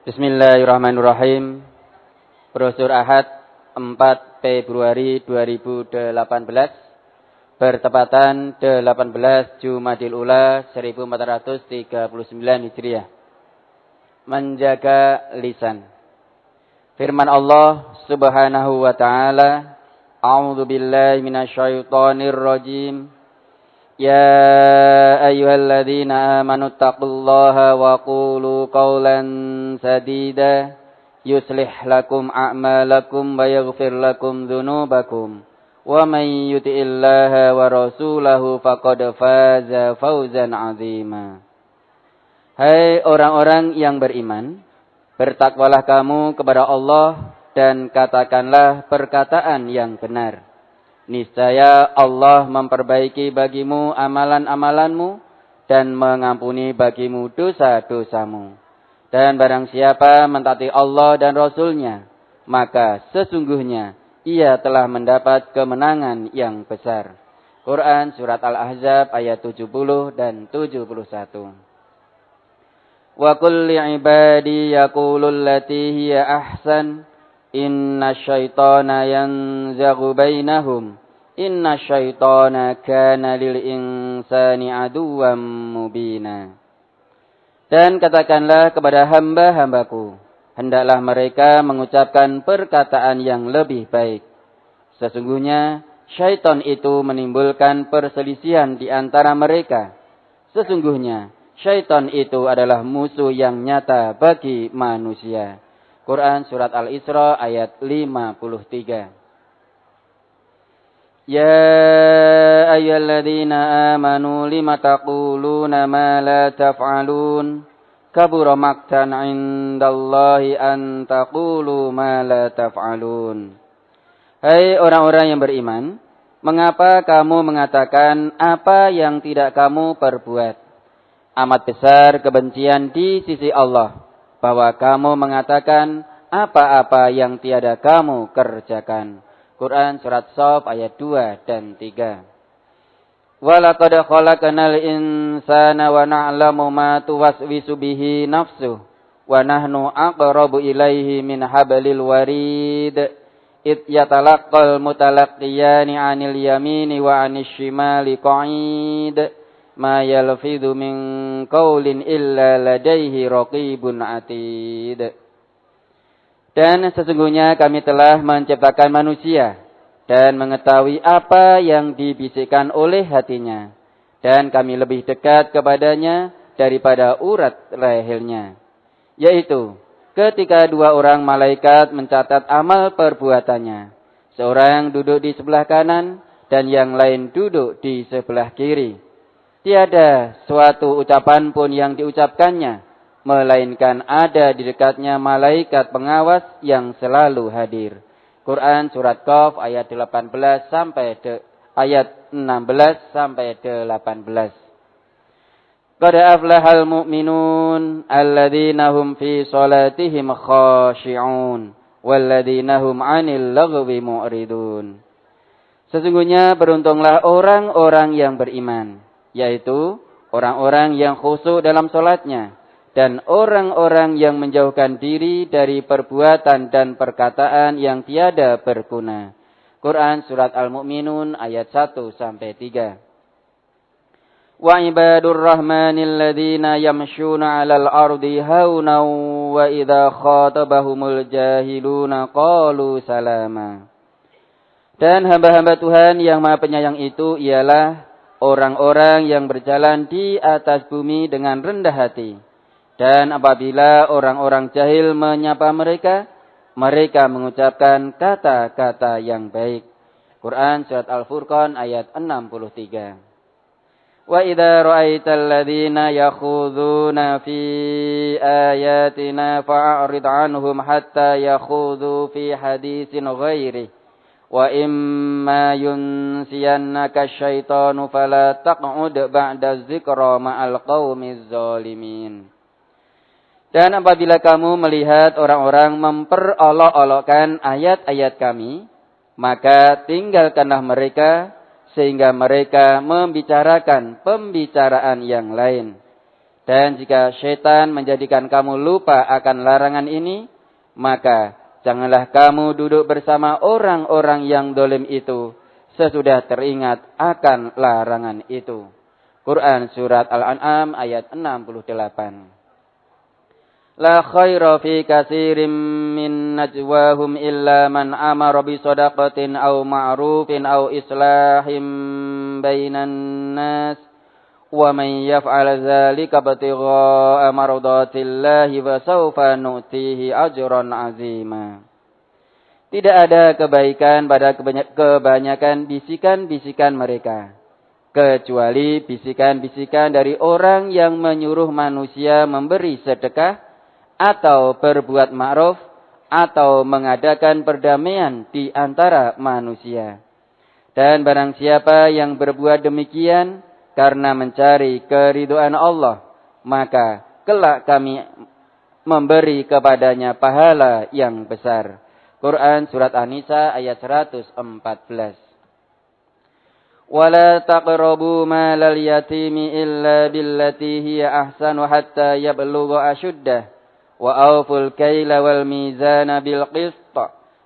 Bismillahirrahmanirrahim. Brosur Ahad 4 Februari 2018 bertepatan 18 Jumadil Ula 1439 Hijriah. Menjaga lisan. Firman Allah Subhanahu wa taala, A'udzu billahi minasyaitonir rajim. Ya ayyuhalladzina amanu taqullaha wa qulu qawlan sadida yuslih lakum a'malakum wa yaghfir lakum dzunubakum wa may yuti'illaha wa rasulahu faqad faza fawzan 'azima. Hai orang-orang yang beriman, bertakwalah kamu kepada Allah dan katakanlah perkataan yang benar. Niscaya Allah memperbaiki bagimu amalan-amalanmu dan mengampuni bagimu dosa-dosamu. Dan barang siapa mentaati Allah dan Rasul-Nya, maka sesungguhnya ia telah mendapat kemenangan yang besar. Quran Surat Al-Ahzab ayat 70 dan 71. Wa kulli ibadi yaqulul lati hiya ahsan. Inna syaitana yanzaghu bainahum. Inna syaitana kana lil insani aduwwan mubina. Dan katakanlah kepada hamba-hambaku, hendaklah mereka mengucapkan perkataan yang lebih baik. Sesungguhnya syaitan itu menimbulkan perselisihan di antara mereka. Sesungguhnya syaitan itu adalah musuh yang nyata bagi manusia. Quran Surat Al-Isra ayat 53. Ya ayyuhalladzina amanu lima taquluna ma la taf'alun kabura maqtan 'indallahi an taqulu ma la taf'alun. Hai orang-orang yang beriman, mengapa kamu mengatakan apa yang tidak kamu perbuat? Amat besar kebencian di sisi Allah bahwa kamu mengatakan apa-apa yang tiada kamu kerjakan. Quran Surat Shaf ayat 2 dan 3. Wa laqad khalaqnal insana wa na'lamu ma tuwaswisu bihi nafsuhu wa nahnu aqrabu ilaihi min hablil warid id yatalaqqal mutalaqqiyani 'anil yamini wa 'anil shimali qa'id. Ma yalfidhu min qawlin illa ladaihi raqibun atid. Dan sesungguhnya kami telah menciptakan manusia dan mengetahui apa yang dibisikkan oleh hatinya. Dan kami lebih dekat kepadanya daripada urat lehernya. Yaitu ketika dua orang malaikat mencatat amal perbuatannya. Seorang duduk di sebelah kanan dan yang lain duduk di sebelah kiri. Tiada suatu ucapan pun yang diucapkannya, melainkan ada di dekatnya malaikat pengawas yang selalu hadir. Quran Surat Qaf ayat 18 sampai ayat 16 sampai 18. Qad aflahal mu'minun alladzina hum fi salatihim khashi'un walladzina hum 'anil laghwi mu'ridun. Sesungguhnya beruntunglah orang-orang yang beriman, yaitu orang-orang yang khusyuk dalam salatnya dan orang-orang yang menjauhkan diri dari perbuatan dan perkataan yang tiada berguna. Quran Surat Al-Mu'minun ayat 1 sampai 3. Wa ibadur rahmanil ladzina yamshuna 'alal ardi hauna wa idza khatabahumul jahiluna qalu salama. Dan hamba-hamba Tuhan yang Maha Penyayang itu ialah orang-orang yang berjalan di atas bumi dengan rendah hati. Dan apabila orang-orang jahil menyapa mereka, mereka mengucapkan kata-kata yang baik. Quran Surat Al-Furqan ayat 63. Wa idza ra'aital ladzina yakhuduna fi ayatina fa'rid 'anhum hatta yakhudhu fi haditsin ghairihi. Wa imma yunsiyannaka syaitanu fala taq'ud ba'da dzikra ma'al qaumiz zalimin. Dan apabila kamu melihat orang-orang memperolok-olokkan ayat-ayat kami, maka tinggalkanlah mereka sehingga mereka membicarakan pembicaraan yang lain. Dan jika syaitan menjadikan kamu lupa akan larangan ini, maka janganlah kamu duduk bersama orang-orang yang dolim itu sesudah teringat akan larangan itu. Quran Surat Al-An'am ayat 68. La khaira fi katsirin min najwahum illa man amara bi shadaqatin aw ma'rufin aw islahim bainan nas wa man yaf'al dzalika ibtigha'a mardatillahi fa sawfa nu'tihi ajran 'azima. Tidak ada kebaikan pada kebanyakan bisikan-bisikan mereka, kecuali bisikan-bisikan dari orang yang menyuruh manusia memberi sedekah atau berbuat ma'ruf atau mengadakan perdamaian di antara manusia. Dan barang siapa yang berbuat demikian karena mencari keridhaan Allah, maka kelak kami memberi kepadanya pahala yang besar. Quran Surat An-Nisa ayat 114. Wala taqrabu malal yatimi illa billati hiya ahsanu hatta yablugha ashuddah. Wa awful kaila wal mizana bil qist.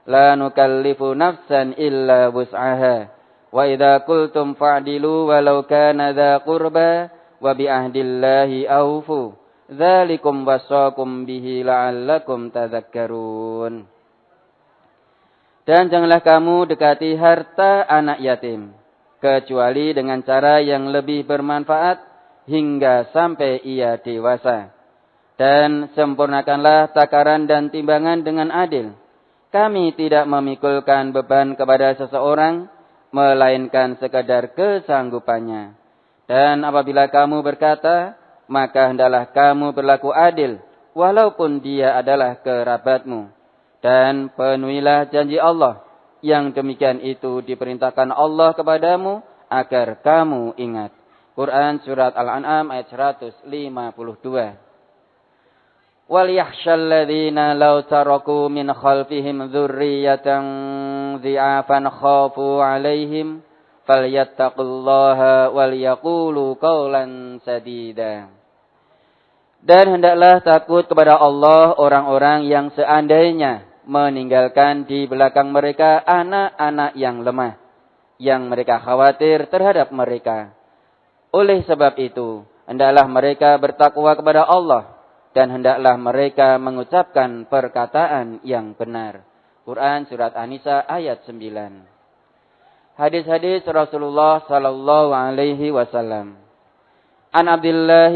La nukallifu nafsan illa wus'aha. Wa idza qultum fa'dilu walau kana dza qurba wa bi ahdillahi awfu. Dzalikum wasaqum bihi la'allakum tadhakkarun. Dan janganlah kamu dekati harta anak yatim, kecuali dengan cara yang lebih bermanfaat hingga sampai ia dewasa. Dan sempurnakanlah takaran dan timbangan dengan adil. Kami tidak memikulkan beban kepada seseorang, melainkan sekadar kesanggupannya. Dan apabila kamu berkata, maka hendaklah kamu berlaku adil, walaupun dia adalah kerabatmu. Dan penuhilah janji Allah, yang demikian itu diperintahkan Allah kepadamu, agar kamu ingat. Quran Surat Al-An'am ayat 152. وَلْيَخْشَى الَّذِينَ لَوْ تَرَكُوا مِنْ خَلْفِهِمْ ذُرِّيَّةً ضِعَافًا خَافُوا عَلَيْهِمْ فَلْيَتَّقُوا اللَّهَ وَلْيَقُولُوا قَوْلًا سَدِيدًا. Dan hendaklah takut kepada Allah orang-orang yang seandainya meninggalkan di belakang mereka anak-anak yang lemah, yang mereka khawatir terhadap mereka. Oleh sebab itu, hendaklah mereka bertakwa kepada Allah, dan hendaklah mereka mengucapkan perkataan yang benar. Quran Surat An-Nisa ayat 9. Hadis-hadis Rasulullah sallallahu alaihi wasallam. An Abdullah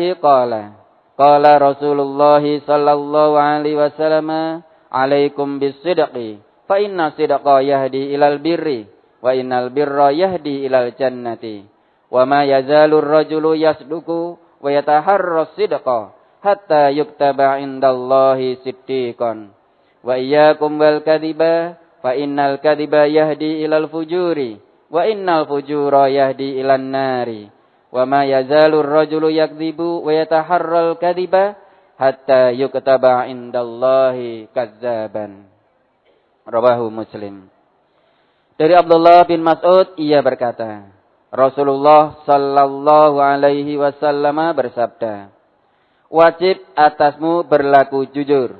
qala Rasulullah sallallahu alaihi wasallam, alaikum bis-sidqi fa inna sidqa yahdi ilal birri wa innal birra yahdi ilal jannati wa ma yazalu ar-rajulu yasduqu wa yataharra as-sidqa hatta yuktaba indallahi siddiqan wa iyyakum wal kadhiba fa innal kadhiba yahdi ilal fujuri wa innal fujura yahdi ilan nari wa ma yazalu ar-rajulu yakdzibu wa yataharral kadhiba hatta yuktaba indallahi kadzaban. Rawahu Muslim. Dari Abdullah bin Mas'ud, ia berkata, Rasulullah sallallahu alaihi wasallam bersabda, wajib atasmu berlaku jujur,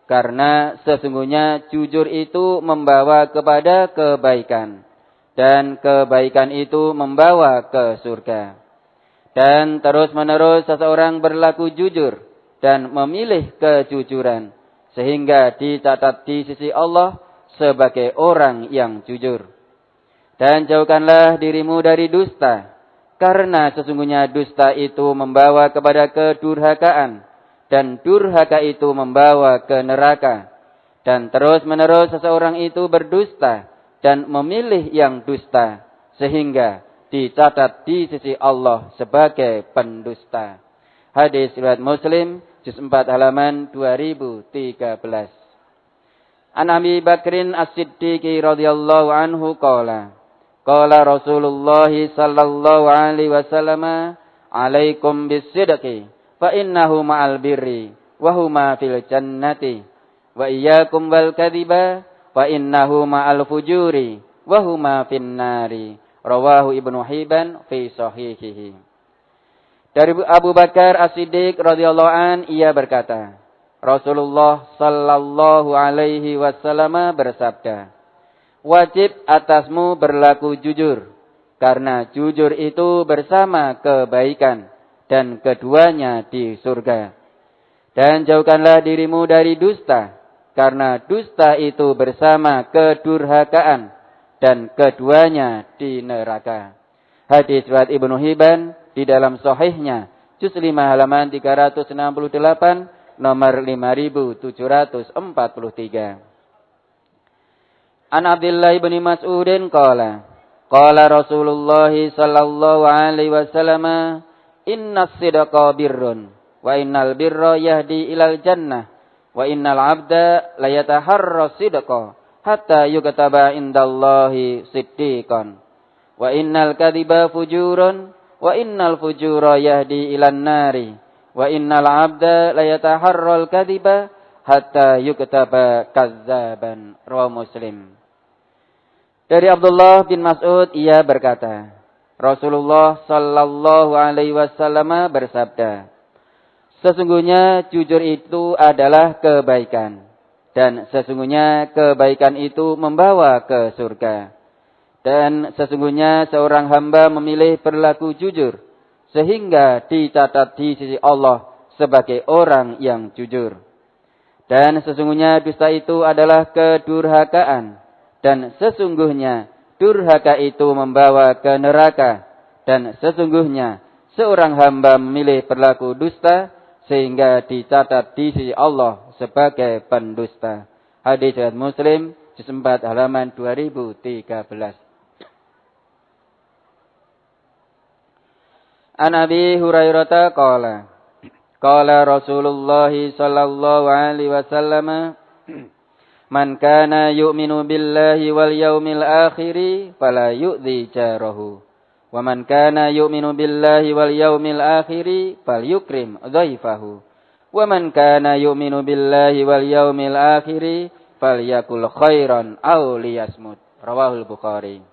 karena sesungguhnya jujur itu membawa kepada kebaikan, dan kebaikan itu membawa ke surga. Dan terus-menerus seseorang berlaku jujur dan memilih kejujuran, sehingga dicatat di sisi Allah sebagai orang yang jujur. Dan jauhkanlah dirimu dari dusta, karena sesungguhnya dusta itu membawa kepada kedurhakaan, dan durhaka itu membawa ke neraka. Dan terus-menerus seseorang itu berdusta dan memilih yang dusta, sehingga dicatat di sisi Allah sebagai pendusta. Hadis riwayat Muslim, juz 4 halaman 2013. An Abi Bakrin As-Siddiqi radhiyallahu anhu qala Rasulullah sallallahu alaihi wasallam, alaikum bis-sidqi fa innahu ma'al birri wa huma fil jannati wa iyyakum wal kadhiba fa innahu ma'al fujuri wa huma fin nari. Rawahu Ibnu Hibban fi sahihihi. Dari Abu Bakar As-Siddiq radhiyallahu an, ia berkata, Rasulullah sallallahu alaihi wasallam bersabda, wajib atasmu berlaku jujur, karena jujur itu bersama kebaikan, dan keduanya di surga. Dan jauhkanlah dirimu dari dusta, karena dusta itu bersama kedurhakaan, dan keduanya di neraka. Hadis riwayat Ibnu Hibban di dalam sahihnya, juz 5 halaman 368, nomor 5743. An Abdullah bin Mas'udin qala Rasulullah sallallahu alaihi wasallam, innas sidqa birrun wa innal birra yahdi ilal jannah wa innal 'abda la yataharra sidqa hatta yuktaba indallahi siddiqan wa innal kadhiba fujurun wa innal fujura yahdi ilan nari wa innal 'abda la yataharral kadhiba hatta yuktaba kazzaban. Rawahu Muslim. Dari Abdullah bin Mas'ud, ia berkata, Rasulullah sallallahu alaihi wasallam bersabda, sesungguhnya jujur itu adalah kebaikan, dan sesungguhnya kebaikan itu membawa ke surga. Dan sesungguhnya seorang hamba memilih berlaku jujur, sehingga dicatat di sisi Allah sebagai orang yang jujur. Dan sesungguhnya dusta itu adalah kedurhakaan, dan sesungguhnya durhaka itu membawa ke neraka. Dan sesungguhnya seorang hamba memilih berlaku dusta, sehingga dicatat di sisi Allah sebagai pendusta. Hadis riwayat Muslim, juz 4 halaman 2013. An Abi Hurairah qala Rasulullah sallallahu alaihi wasallam, man kana yu'minu billahi wal yaumil akhir fala yu'dhi jarahu wa man kana yu'minu billahi wal yaumil akhir falyukrim dhaifahu wa man kana yu'minu billahi wal yaumil akhir falyakul khairan aw liyasmut. Rawahul Bukhari.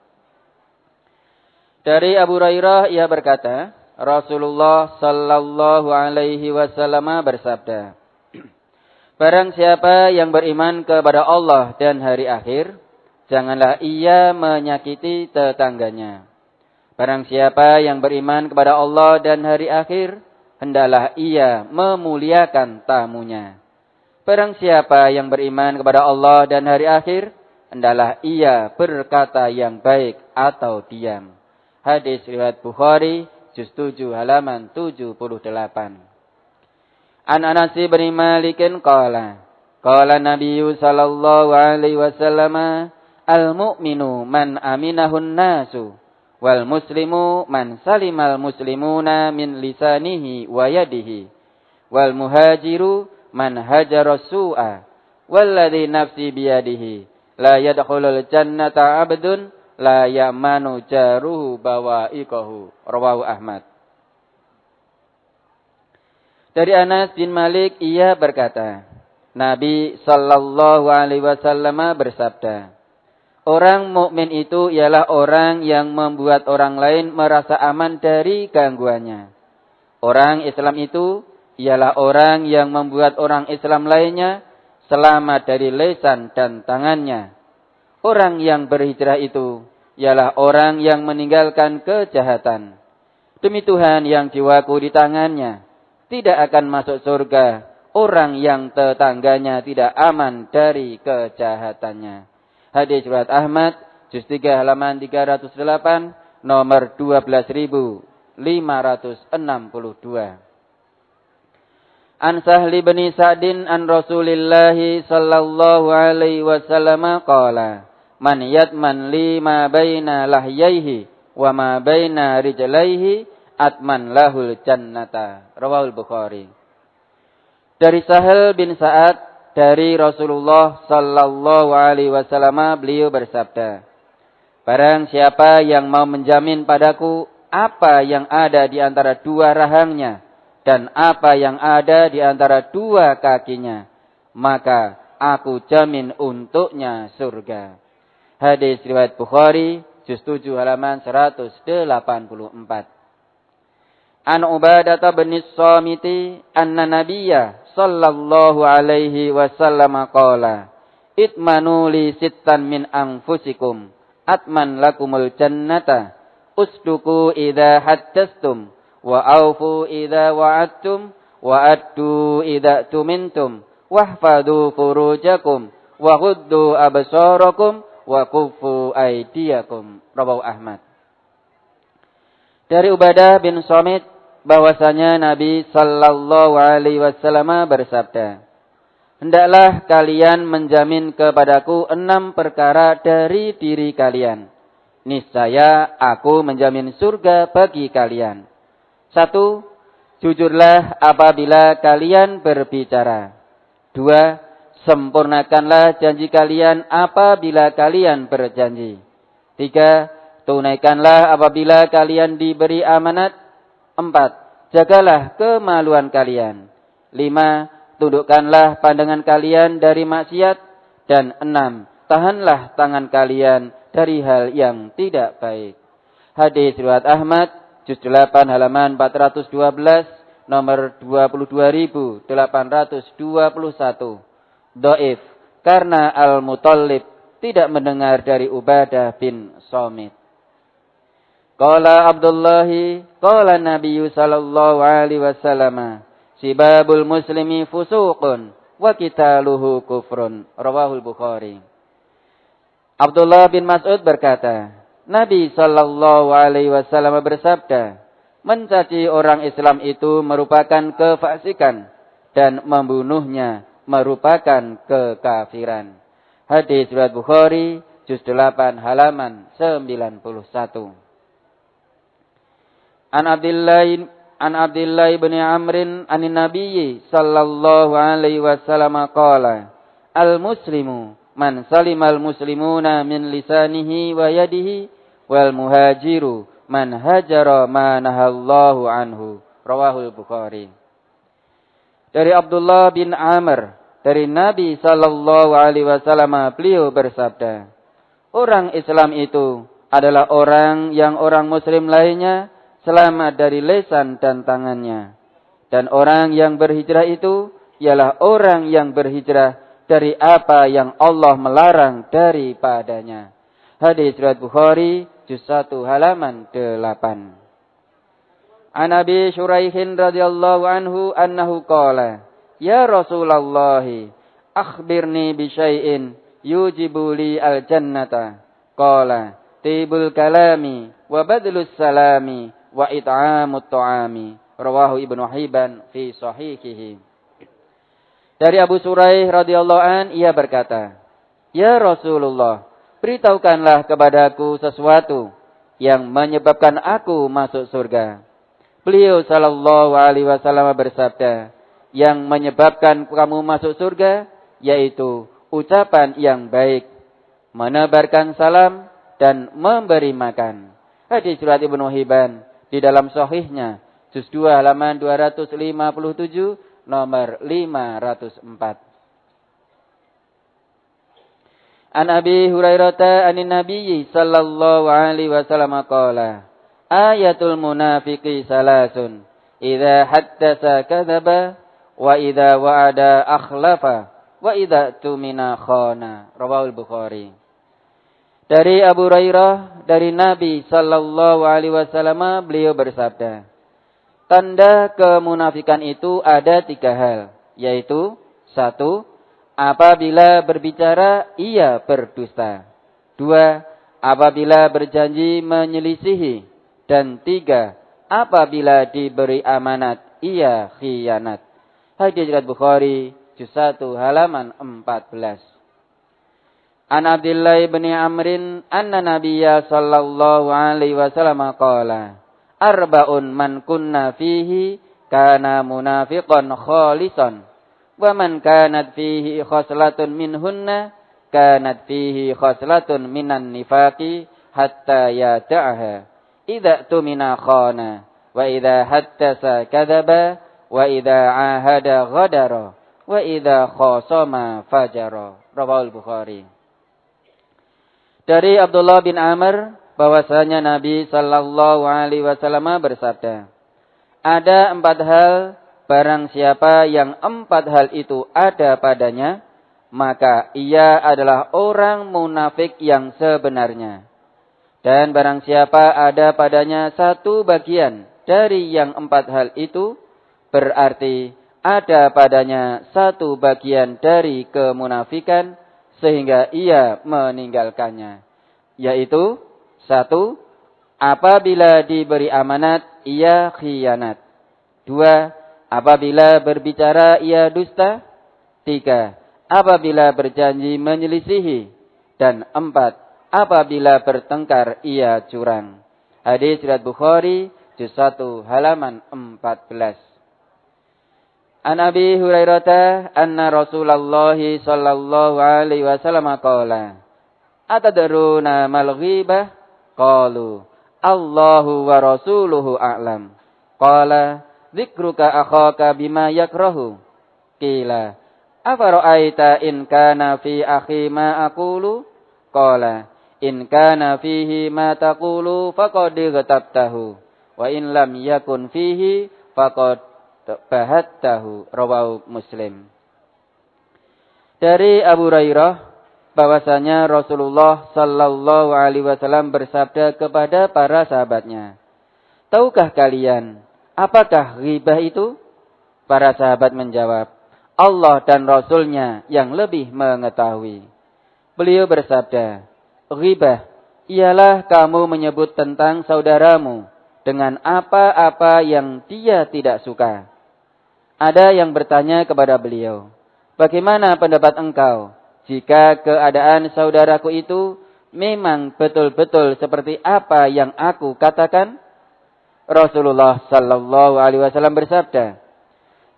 Dari Abu Hurairah, ia berkata, Rasulullah sallallahu alaihi wasallam bersabda, barang siapa yang beriman kepada Allah dan hari akhir, janganlah ia menyakiti tetangganya. Barang siapa yang beriman kepada Allah dan hari akhir, hendaklah ia memuliakan tamunya. Barang siapa yang beriman kepada Allah dan hari akhir, hendaklah ia berkata yang baik atau diam. Hadis riwayat Bukhari, juz 7 halaman 78. An Anas bin Malik qala Nabi sallallahu alaihi wasallam, al-mu'minu man aminahun nasu wal muslimu man salimal muslimuna min lisanihi wa yadihi wal muhajiru man hajara su'a walladhi nafsi biyadihi la yadkhulul jannata abdun la ya'manu jaruhu bawa'iqahu. Rawahu Ahmad. Dari Anas bin Malik, ia berkata, Nabi sallallahu alaihi wasallam bersabda, orang mukmin itu ialah orang yang membuat orang lain merasa aman dari gangguannya. Orang Islam itu ialah orang yang membuat orang Islam lainnya selamat dari lisan dan tangannya. Orang yang berhijrah itu ialah orang yang meninggalkan kejahatan. Demi Tuhan yang jiwaku di tangannya, tidak akan masuk surga orang yang tetangganya tidak aman dari kejahatannya. Hadis riwayat Ahmad, juz 3 halaman 308, nomor 12562. An Sahli bin Sa'din an Rasulillahi sallallahu alaihi wasallam qala, man yatman li ma baina lahyaihi wa ma baina rijlaihi atman lahul jannata. Rawahul Bukhari. Dari Sahal bin Sa'ad dari Rasulullah sallallahu alaihi wasallam, beliau bersabda, barang siapa yang mau menjamin padaku apa yang ada di antara dua rahangnya dan apa yang ada di antara dua kakinya, maka aku jamin untuknya surga. Hadis riwayat Bukhari, juz 7 halaman 184. An Ubadah bin Samiti anna Nabiyya sallallahu alaihi wasallam qala itmanu li sittan min anfusikum atman lakumul jannata usduku idza haddastum wa aufu idza wa'adtum wa addu idza tumintum wahfadhu furujakum wa ghuddu absarakum wa kuffu aydiyakum. Rawahu Ahmad. Dari Ubadah bin Samit bahwasanya Nabi sallallahu alaihi wasallam bersabda, hendaklah kalian menjamin kepadaku 6 perkara dari diri kalian. Niscaya aku menjamin surga bagi kalian. 1. Jujurlah apabila kalian berbicara. 2. Sempurnakanlah janji kalian apabila kalian berjanji. 3. Tunaikanlah apabila kalian diberi amanat. 4. Jagalah kemaluan kalian. 5. Tundukkanlah pandangan kalian dari maksiat. Dan 6. Tahanlah tangan kalian dari hal yang tidak baik. Hadis riwayat Ahmad, juz 8 halaman 412, nomor 22.821. Dhaif karena Al-Mutallib tidak mendengar dari Ubadah bin Samit. Qala Abdullahi, qala Nabi sallallahu alaihi wasallam, sibabul muslimi fusuqun wa qitaluhu kufrun. Rawahul Bukhari. Abdullah bin Mas'ud berkata, Nabi sallallahu alaihi wasallam bersabda, mencaci orang Islam itu merupakan kefasikan dan membunuhnya merupakan kekafiran. Hadis riwayat Bukhari, juz 8 halaman 91. An Abdillah bin Amrin anin Nabi sallallahu alaihi wasallam qala, al-muslimu man salimal muslimuna min lisanihi wa yadihi wal muhajiru man hajara ma nahallahu anhu. Rawahul Bukhari. Dari Abdullah bin Amr dari Nabi sallallahu alaihi wasallam beliau bersabda, orang Islam itu adalah orang yang orang muslim lainnya selamat dari lisan dan tangannya. Dan orang yang berhijrah itu ialah orang yang berhijrah dari apa yang Allah melarang daripadanya. Hadis riwayat Bukhari, juz 1 halaman 8. An Abi Syuraihin radhiyallahu anhu annahu qala, ya Rasulullah, akhbirni bi syai'in yujibu li al-jannata. Qala, tibul kalami wa badlus salami wa it'amut ta'ami. Rawahu Ibnu Hibban fi sahihihi. Dari Abu Syuraih radhiyallahu an, ia berkata, ya Rasulullah, beritahukanlah kepadaku sesuatu yang menyebabkan aku masuk surga. Beliau sallallahu alaihi wasallam bersabda, yang menyebabkan kamu masuk surga yaitu ucapan yang baik, menebarkan salam dan memberi makan. Hadis riwayat Ibnu Hibban di dalam sahihnya, juz 2 halaman 257, nomor 504. An Abi Hurairah anin Nabi sallallahu alaihi wasallam qala, ayatul munafiqi salasun, idza haddasa kadzaba wa idza wa'ada akhlafa wa idza tumina khana. Rawahul Bukhari. Dari Abu Hurairah dari Nabi sallallahu alaihi wasallam beliau bersabda, tanda kemunafikan itu ada 3 hal, yaitu 1. Apabila berbicara ia berdusta. 2. Apabila berjanji menyelisihi. Dan 3. Apabila diberi amanat ia khianat. Hadis riwayat Bukhari, juz 1 halaman 14. An Abdillah bin Amrin anna Nabiyya sallallahu alaihi wasallam qala, arba'un man kunna fihi kana munafiqan khalisan wa man kanat fihi khoslatun minhunna kanat fihi khoslatun minan nifaqi hatta yada'aha. Idza tumina khana wa idza haddasa kadzaba wa idza ahada ghadara wa idza khasama fajara. Rawahul Bukhari. Dari Abdullah bin Amr bahwasanya Nabi sallallahu alaihi wasallam bersabda, Ada 4 hal, barang siapa yang 4 hal itu ada padanya, maka ia adalah orang munafik yang sebenarnya. Dan barang siapa ada padanya 1 bagian dari yang 4 hal itu, berarti ada padanya 1 bagian dari kemunafikan, sehingga ia meninggalkannya. Yaitu 1, apabila diberi amanat, ia khianat. 2, apabila berbicara, ia dusta. 3, apabila berjanji menyelisihi. Dan 4, apabila bertengkar, ia curang. Hadis riwayat Bukhari, juz 1, halaman 14. An Abi Hurairah anna Rasulullah sallallahu alaihi wasallam qala, atadruna mal ghibah? Qalu, Allahu wa rasuluhu a'lam. Qala, dzikruka akhaka bima yakrahu. Qila, afara'aita in kana fi akhi ma aqulu? Qala, in kana fihi ma taqulu faqad ghatabtahu, wa in lam yakun fihi faqad bahattahu. Rawahu Muslim. Dari Abu Hurairah bahwasanya Rasulullah sallallahu alaihi wasallam bersabda kepada para sahabatnya, tahukah kalian apakah ghibah itu? Para sahabat menjawab, Allah dan Rasulnya yang lebih mengetahui. Beliau bersabda, ghibah ialah kamu menyebut tentang saudaramu dengan apa-apa yang dia tidak suka. Ada yang bertanya kepada beliau, bagaimana pendapat engkau jika keadaan saudaraku itu memang betul-betul seperti apa yang aku katakan? Rasulullah sallallahu alaihi wasallam bersabda,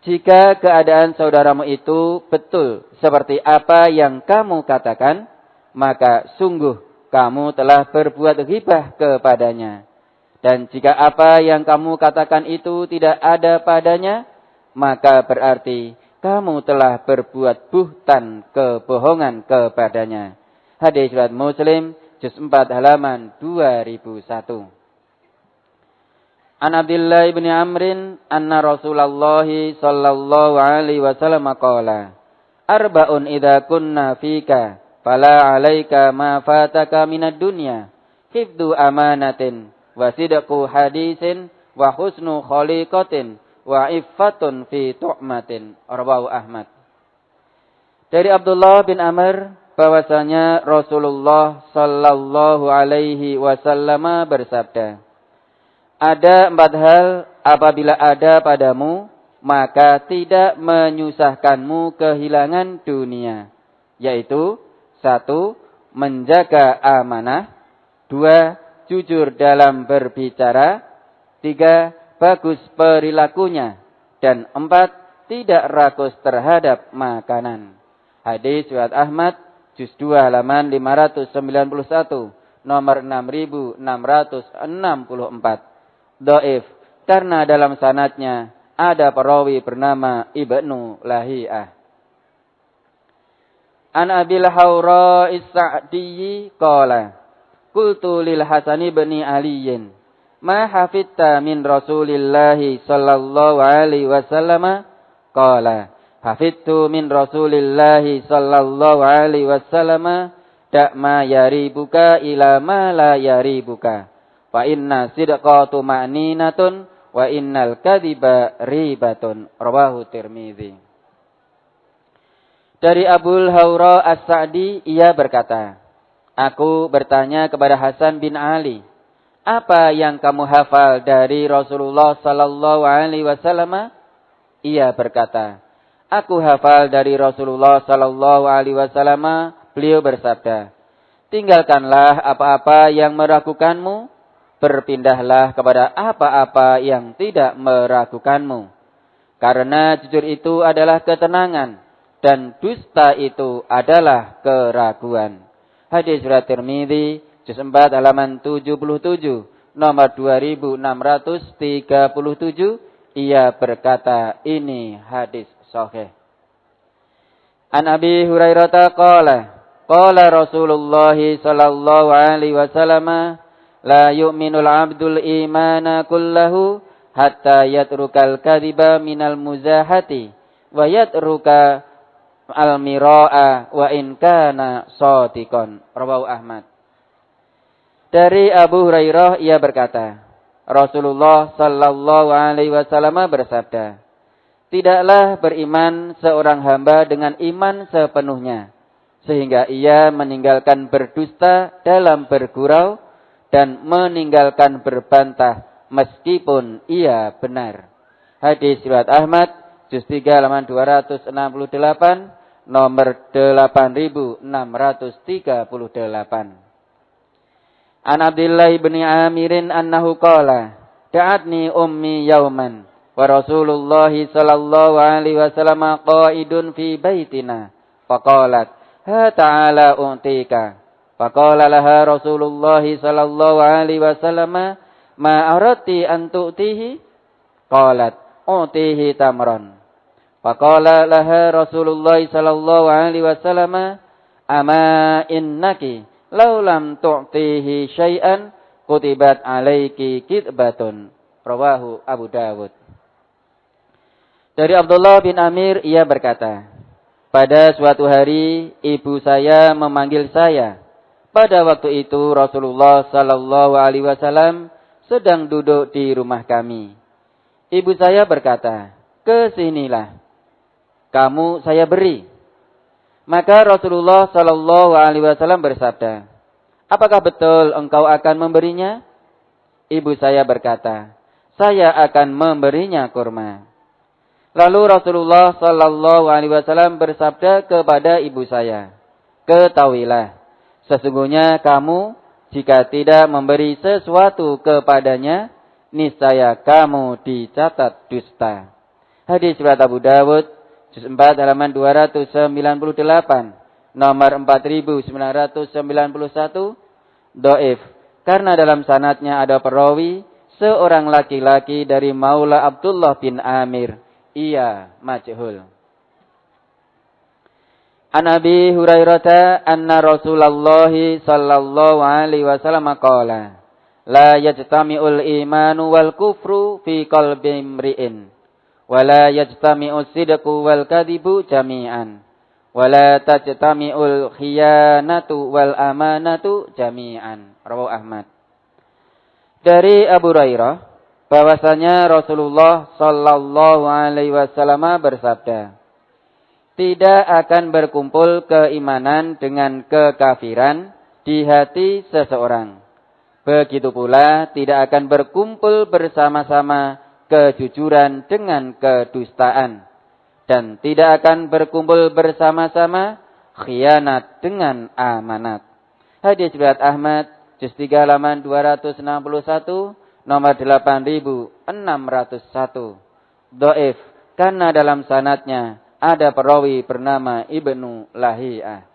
jika keadaan saudaramu itu betul seperti apa yang kamu katakan, maka sungguh kamu telah berbuat ghibah kepadanya. Dan jika apa yang kamu katakan itu tidak ada padanya, maka berarti kamu telah berbuat buhtan kebohongan kepadanya. Hadis riwayat Muslim, juz 4, halaman 2001. An Abdullah bin Amrin anna Rasulullah sallallahu alaihi wasallam qala, arba'un idza kunna fika fala 'alaika ma fataka minad dunya, hifdzu amanatin wa sidqu hadisin wa husnu khaliqatin wa iffatun fi tu'matin. Rawahu Ahmad. Dari Abdullah bin Amr bahwasanya Rasulullah sallallahu alaihi wasallam bersabda, ada 4 hal apabila ada padamu, maka tidak menyusahkanmu kehilangan dunia. Yaitu 1, menjaga amanah. 2, jujur dalam berbicara. 3, bagus perilakunya. Dan 4, tidak rakus terhadap makanan. Hadis riwayat Ahmad, juz 2, halaman 591, nomor 6664. Dhaif, karena dalam sanadnya ada perawi bernama Ibnu Lahiyah. An Abil Hawra As-Sa'di qala, qultu lil Hasan bin Ali, ma hafidta min Rasulillah sallallahu alaihi wasallam? Qala, hafidtu min Rasulillah sallallahu alaihi wasallam, da ma yaribuka ila ma la yaribuka. Fa inna sidqa tuma'ninatun wa innal kadhiba ribatun. Rawahu Tirmizi. Dari Abul Hawra As-Sa'di, ia berkata, aku bertanya kepada Hasan bin Ali, apa yang kamu hafal dari Rasulullah sallallahu alaihi wasallam? Ia berkata, aku hafal dari Rasulullah sallallahu alaihi wasallam, beliau bersabda, tinggalkanlah apa-apa yang meragukanmu, berpindahlah kepada apa-apa yang tidak meragukanmu. Karena jujur itu adalah ketenangan, dan dusta itu adalah keraguan. Hadis riwayat Tirmizi, juz 4, halaman 77, nomor 2637. Ia berkata, ini hadis sahih. An Abi Hurairah qala, qala Rasulullah sallallahu alaihi wasallam, la yu'minul abdul imana kullahu hatta yatrukal kadhiba minal muzahati wa yatruka al-mira'a wa in kana shadiqan. Rawahu Ahmad. Dari Abu Hurairah ia berkata, Rasulullah sallallahu alaihi wasallam bersabda, tidaklah beriman seorang hamba dengan iman sepenuhnya, sehingga ia meninggalkan berdusta dalam bergurau dan meninggalkan berbantah meskipun ia benar. Hadis riwayat Ahmad, juz 3 halaman 268, nomor 8638. An Abdillah bin Amirin annahu qala, da'atni ummi yauman wa Rasulullah sallallahu alaihi wasallam qa'idun fi baitina faqalat ha ta'ala untika faqala laha Rasulullah sallallahu alaihi wasallam ma arati an tu'tihi qalat utihi tamran faqala laha Rasulullah sallallahu alaihi wasallam ama innaki law lam tu'tihi syai'an kutibat alaiki kitbatun. Rawahu Abu Dawud. Dari Abdullah bin Amir ia berkata, pada suatu hari ibu saya memanggil saya. Pada waktu itu Rasulullah sallallahu alaihi wasallam sedang duduk di rumah kami. Ibu saya berkata, kesinilah, kamu saya beri. Maka Rasulullah sallallahu alaihi wasallam bersabda, apakah betul engkau akan memberinya? Ibu saya berkata, saya akan memberinya kurma. Lalu Rasulullah sallallahu alaihi wasallam bersabda kepada ibu saya, ketahuilah, sesungguhnya kamu jika tidak memberi sesuatu kepadanya, niscaya kamu dicatat dusta. Hadis riwayat Abu Dawud, juz 4 halaman 298, nomor 4991, dhaif. Karena dalam sanadnya ada perawi seorang laki-laki dari Maula Abdullah bin Amir, ia majhul. An Abi Hurairah anna Rasulullah sallallahu alaihi wasallam qala, la yajtami'ul imanu wal kufru fi qalbi imri'in. Wala yajtami'us sidqu wal kadhibu jami'an. Wala tajtami'ul khiyanatu wal amanatu jami'an. Rawahu Ahmad. Dari Abu Hurairah bahwasanya Rasulullah sallallahu alaihi wasallam bersabda, tidak akan berkumpul keimanan dengan kekafiran di hati seseorang. Begitu pula tidak akan berkumpul bersama-sama kejujuran dengan kedustaan, dan tidak akan berkumpul bersama-sama khianat dengan amanat. Hadis riwayat Ahmad, juz 3 halaman 261, nomor 8601. Dhaif karena dalam sanadnya ada perawi bernama Ibnu Lahiyah.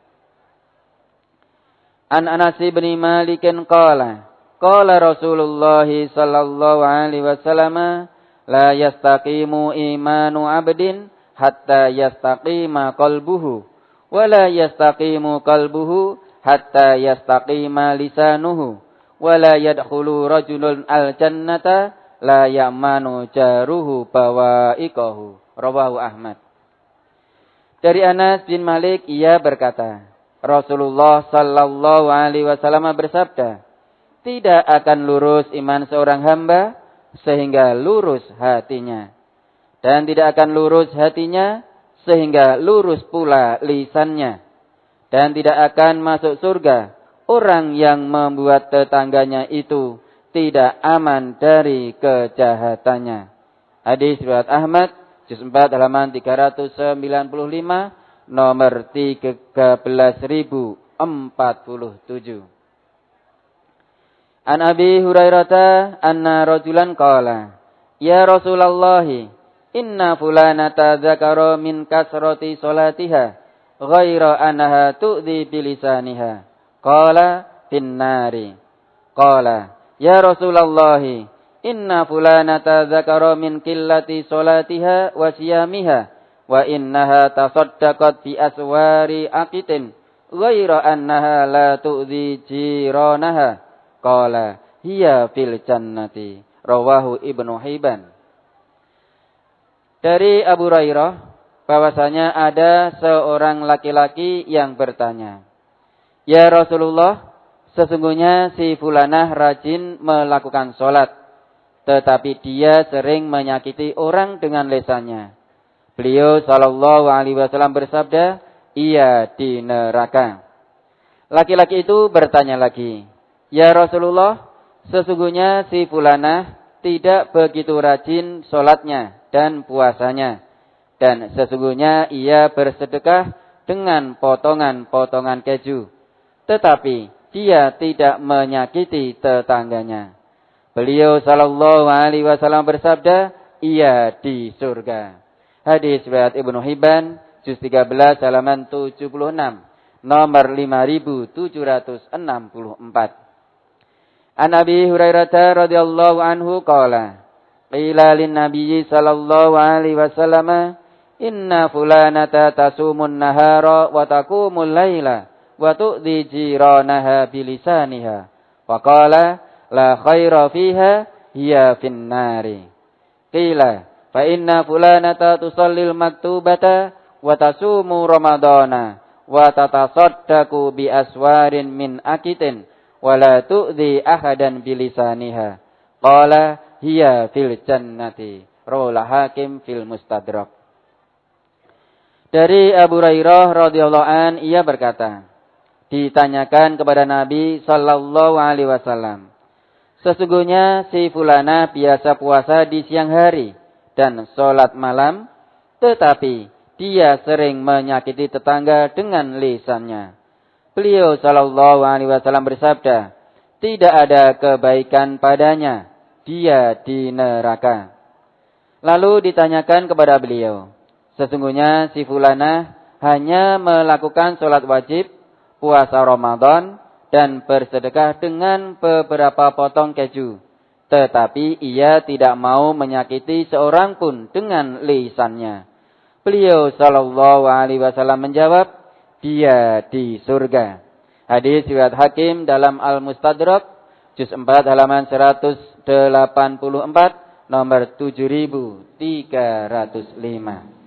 An Anas bin Malik qala, qala Rasulullah sallallahu alaihi wasallam, la yastaqimu imanu abdin hatta yastaqima qalbuhu wa la yastaqimu qalbuhu hatta yastaqima lisanuhu wa la yadkhulu rajulun al-jannata la ya'manu jaruhu bawa'iqahu. Rawahu Ahmad. Dari Anas bin Malik ia berkata, Rasulullah sallallahu alaihi wasallam bersabda, tidak akan lurus iman seorang hamba sehingga lurus hatinya, dan tidak akan lurus hatinya sehingga lurus pula lisannya, dan tidak akan masuk surga orang yang membuat tetangganya itu tidak aman dari kejahatannya. Hadis riwayat Ahmad, juz 4 halaman 395, nomor 13047. An Abi Hurairah anna rajulan qala, ya Rasulullah, inna fulanata dzakara min kasrati salatiha ghaira anha tu'dhi bilisaniha qala finnari. Qala, ya Rasulullah, inna fulanata dzakara min qillati salatiha wa siyamiha wa innaha tasaddaqat bi aswari aqitin ghaira annaha la tu'dhi jiranaha qala hiya fil jannati. Rawahu Ibnu Hibban. Dari Abu Hurairah bahwasanya ada seorang laki-laki yang bertanya, "Ya Rasulullah, sesungguhnya si fulanah rajin melakukan sholat, tetapi dia sering menyakiti orang dengan lisannya." Beliau sallallahu alaihi wasallam bersabda, "Ia di neraka." Laki-laki itu bertanya lagi, "Ya Rasulullah, sesungguhnya si fulanah tidak begitu rajin sholatnya dan puasanya, dan sesungguhnya ia bersedekah dengan potongan-potongan keju, tetapi dia tidak menyakiti tetangganya." Beliau sallallahu alaihi wasallam bersabda, "Ia di surga." Hadis riwayat Ibnu Hibban, juz 13 halaman 76, nomor 5764. An Abi Hurairah radhiyallahu anhu qala, qila lin Nabi sallallahu alaihi wasallam, "Inna fulanata tasumun nahara wa taqumul laila wa tu'dhi jiranaha bilisaniha." Wa qala, "La khaira fiha, hiya fin nari." Qila, "Fa inna fulanata tusallil maktubata wa tasumu ramadana wa tatasaddaqu bi aswarin min akitin wa la tu'dhi ahadan bilisaniha." Qala, "Hiya fil jannati." Rawahu Hakim fil Mustadrak. Dari Abu Hurairah radhiyallahu an, ia berkata, ditanyakan kepada Nabi sallallahu alaihi wasallam, "Sesungguhnya si fulanah biasa puasa di siang hari dan sholat malam, tetapi dia sering menyakiti tetangga dengan lisannya." Beliau sallallahu alaihi wasallam bersabda, "Tidak ada kebaikan padanya, dia di neraka." Lalu ditanyakan kepada beliau, "Sesungguhnya si fulanah hanya melakukan sholat wajib, puasa Ramadan, dan bersedekah dengan beberapa potong keju, tetapi ia tidak mau menyakiti seorang pun dengan lisannya." Beliau sallallahu alaihi wasallam menjawab, "Dia di surga." Hadis riwayat Hakim dalam Al-Mustadrak, juz 4 halaman 184, nomor 7305.